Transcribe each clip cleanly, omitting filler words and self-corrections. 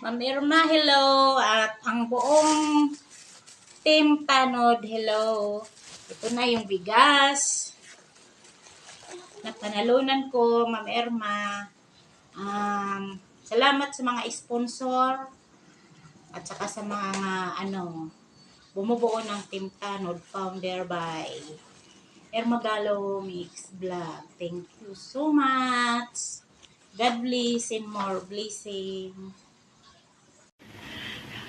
Ma'am Irma, hello. At ang buong team Tanod, hello. Ito na yung bigas. Napanalunan ko, Ma'am Irma. Salamat sa mga sponsor at saka sa mga bumubuo ng Team Tanod, founder by Irma Galo Mix Vlog. Thank you so much. God bless and more blessing.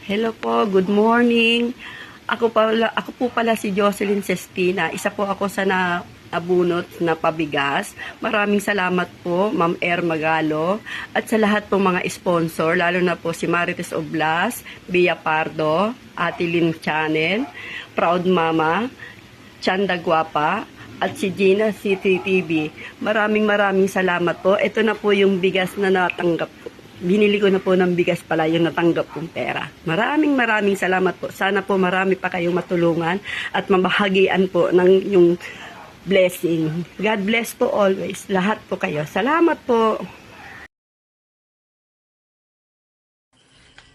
Hello po, good morning. Ako po pala si Jocelyn Sestina. Isa po ako sa nabunot na pabigas. Maraming salamat po, Ma'am Irma Galo, at sa lahat po mga sponsor, lalo na po si Marites Oblas, Bia Pardo, Ate Lynn Channel, Proud Mama, Chanda Guapa, at si Gina CCTV. Maraming salamat po. Ito na po yung bigas na natanggap ko. Binili ko na po ng bigas pala yung natanggap kong pera. Maraming salamat po. Sana po marami pa kayong matulungan at mabahagian po ng yung blessing. God bless po always. Lahat po kayo. Salamat po.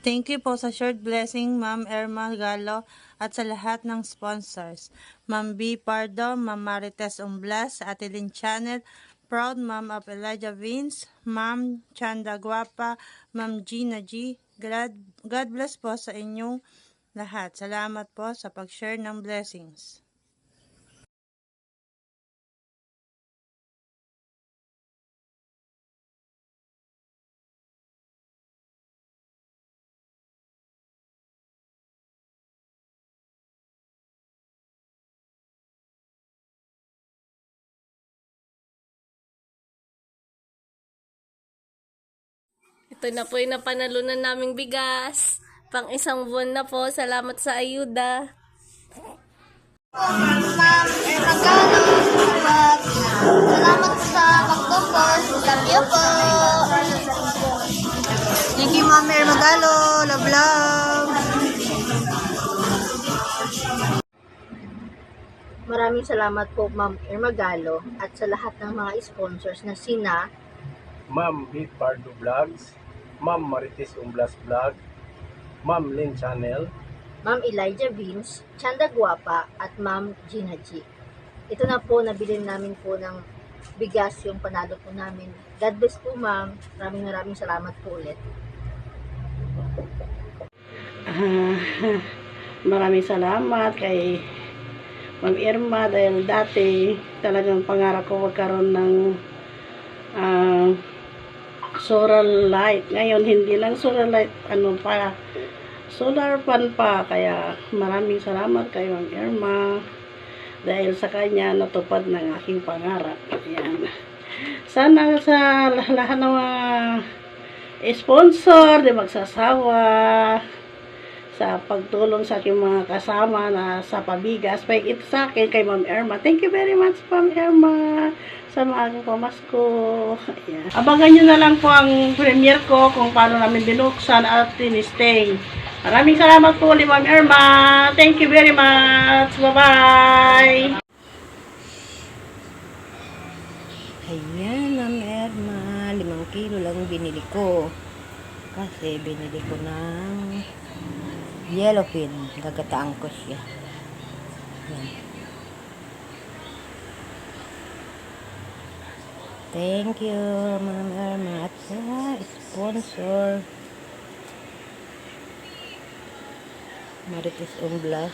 Thank you po sa short blessing, Ma'am Irma Galo, at sa lahat ng sponsors. Ma'am B. Pardo, Ma'am Marites Umblas, Ate Lynn Channel, Proud Ma'am of Elijah Vince, Ma'am Chanda Guapa, Ma'am Gina G. God bless po sa inyong lahat. Salamat po sa pag-share ng blessings. Ito na po yung napanalunan naming bigas. Pang isang buwan na po. Salamat sa ayuda. Ma'am Irma Galo, salamat sa pagtupos. Love you po. Thank you, Ma'am Irma Galo. Love. Maraming salamat po, Ma'am Irma Galo, at sa lahat ng mga sponsors na sina Ma'am B. Pardo Vlogs, Ma'am Marites Umblas Vlog, Ma'am Lynn Channel, Ma'am Elijah Vince, Chanda Guapa, at Ma'am Gina G. Ito na po, nabili namin po ng bigas yung panalo po namin. God bless po, Ma'am. Maraming salamat po ulit. Maraming salamat kay Ma'am Irma dahil dati talagang pangarap ko magkaroon ng solar light. Ngayon hindi lang solar light, solar fan pa. Kaya maraming salamat kay Ma'am Irma dahil sa kanya natupad ng aking pangarap. Ayan. Sana sa lahat ng mga sponsor di magsasawa sa pagtulong sa aking mga kasama na sa pabigas. Ito sa akin kay Ma'am Irma. Thank you very much, Ma'am Irma, sa maagang pamasko. Ayan. Abangan nyo na lang po ang premiere ko kung paano namin binuksan at tinisting. Maraming salamat po ulit, Ma'am Irma. Thank you very much. Bye-bye. Ayan, Ma'am Irma. 5 kilo lang binili ko. Kasi binili ko ng yellowfin. Gagataan ko siya. Ayan. Thank you, Ma'am Irma, at sa sponsor Marites Umblas,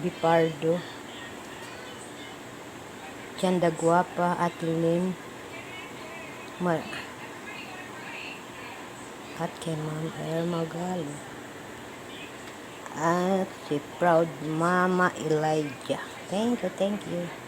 Bipardo, Chanda Guapa, at Lynn, at kay Ma'am Irma Galo, at si Proud Mama Elijah. Thank you.